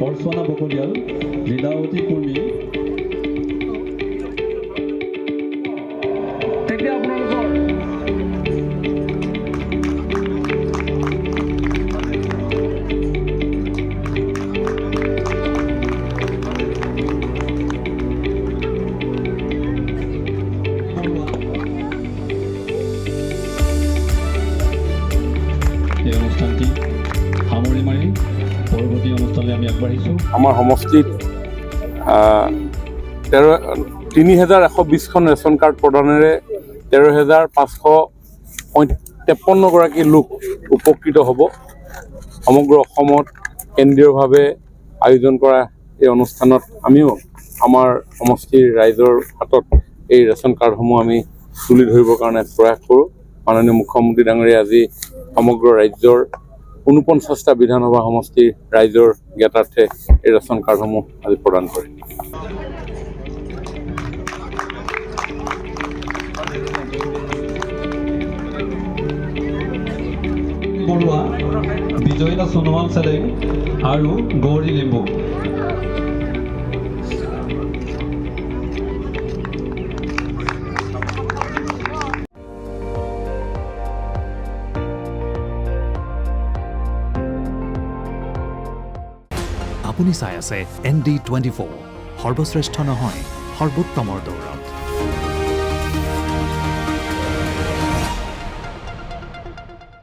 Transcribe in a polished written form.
অৰ্চনা বকলিয়াল, লীলাৱতী কুৰ্মী। তেতিয়া আপোনালোকৰ এই অনুষ্ঠানটি সামৰি মাৰি পৰৱৰ্তী অনুষ্ঠানলৈ আমি আগবাঢ়িছোঁ। আমাৰ সমষ্টিত ৩,১২০খন ৰেচন কাৰ্ড প্ৰদানেৰে ১৩,৫53 গৰাকী লোক উপকৃত হ'ব। সমগ্ৰ অসমত কেন্দ্ৰীয়ভাৱে আয়োজন কৰা এই অনুষ্ঠানত আমিও আমাৰ সমষ্টিৰ ৰাইজৰ হাতত এই ৰেচন কাৰ্ডসমূহ আমি তুলি ধৰিবৰ কাৰণে প্ৰয়াস কৰোঁ। মাননীয় মুখ্যমন্ত্ৰী ডাঙৰীয়াই আজি সমগ্ৰ ৰাজ্যৰ ৪৯টা বিধানসভা সমষ্টিৰ ৰাইজৰ জ্ঞাতাৰ্থে এই ৰেচন কাৰ্ডসমূহ আজি প্ৰদান কৰে। বৰুৱা, বিজয়িতা সোণোৱাল চেলেং আৰু গৌৰী লিম্বু। আপুনি চাই আছে ND24, সৰ্বশ্ৰেষ্ঠ নহয় সৰ্বোত্তমৰ দৌৰত।